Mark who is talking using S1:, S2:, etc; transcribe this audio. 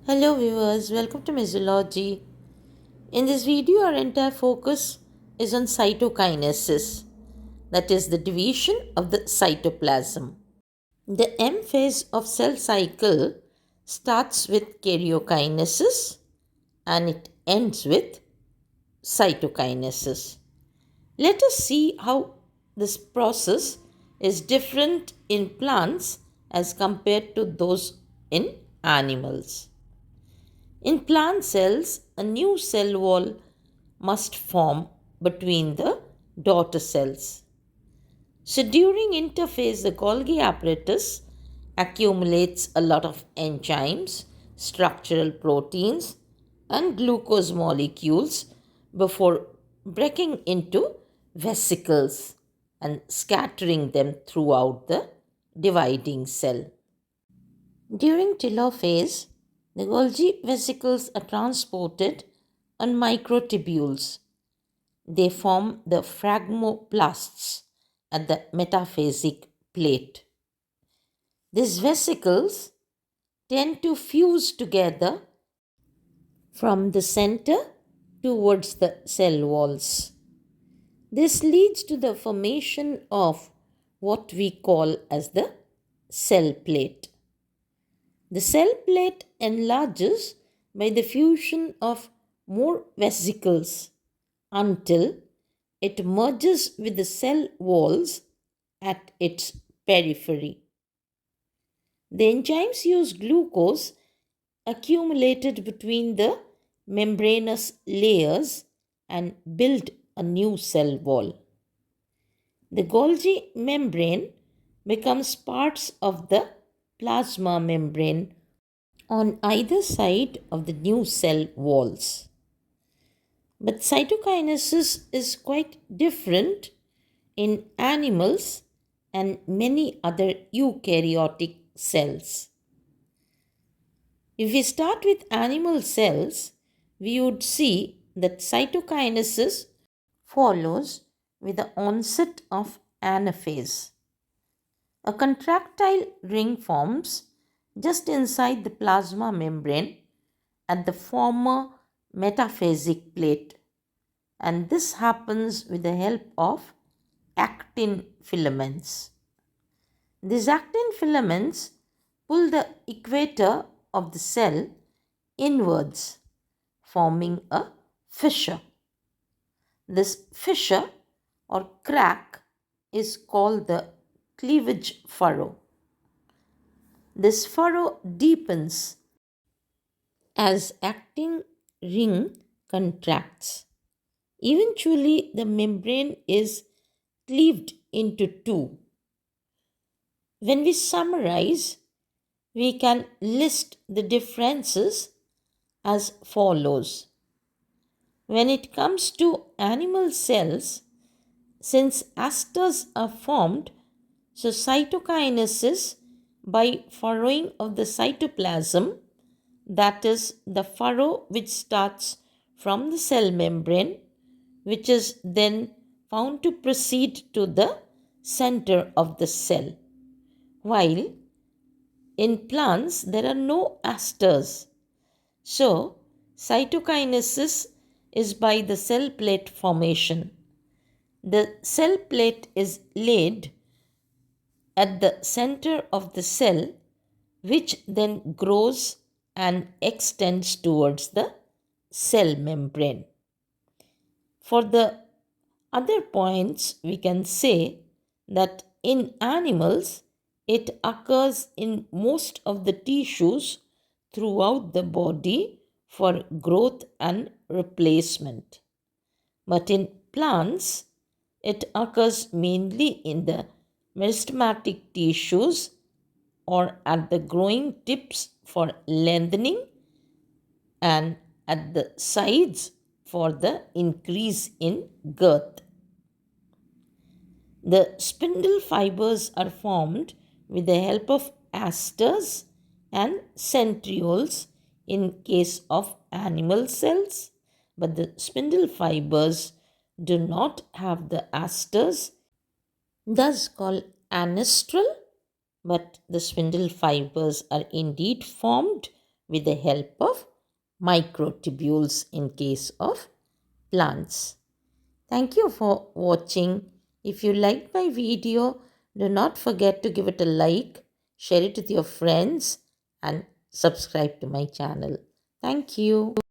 S1: Hello viewers, welcome to Mesology. In this video, our entire focus is on cytokinesis, that is the division of the cytoplasm. The M phase of cell cycle starts with karyokinesis and it ends with cytokinesis. Let us see how this process is different in plants as compared to those in animals. In plant cells, a new cell wall must form between the daughter cells. So during interphase, the Golgi apparatus accumulates a lot of enzymes, structural proteins, and glucose molecules before breaking into vesicles and scattering them throughout the dividing cell. During telophase, the Golgi vesicles are transported on microtubules. They form the phragmoplasts at the metaphasic plate. These vesicles tend to fuse together from the center towards the cell walls. This leads to the formation of what we call as the cell plate. The cell plate enlarges by the fusion of more vesicles until it merges with the cell walls at its periphery. The enzymes use glucose accumulated between the membranous layers and build a new cell wall. The Golgi membrane becomes parts of the plasma membrane on either side of the new cell walls. But cytokinesis is quite different in animals and many other eukaryotic cells. If we start with animal cells, we would see that cytokinesis follows with the onset of anaphase. A contractile ring forms just inside the plasma membrane at the former metaphasic plate, and this happens with the help of actin filaments. These actin filaments pull the equator of the cell inwards, forming a fissure. This fissure or crack is called the cleavage furrow. This furrow deepens as actin ring contracts. Eventually, the membrane is cleaved into two. When we summarize, we can list the differences as follows. When it comes to animal cells, since asters are formed, so cytokinesis by furrowing of the cytoplasm, that is the furrow which starts from the cell membrane, which is then found to proceed to the center of the cell. While in plants there are no asters. So cytokinesis is by the cell plate formation. The cell plate is laid at the center of the cell, which then grows and extends towards the cell membrane. For the other points, we can say that in animals, it occurs in most of the tissues throughout the body for growth and replacement. But in plants, it occurs mainly in the meristematic tissues or at the growing tips for lengthening and at the sides for the increase in girth. The spindle fibers are formed with the help of asters and centrioles in case of animal cells, but the spindle fibers do not have the asters, thus called anestral, but the spindle fibers are indeed formed with the help of microtubules in case of plants. Thank you for watching. If you liked my video, do not forget to give it a like, share it with your friends, and subscribe to my channel. Thank you.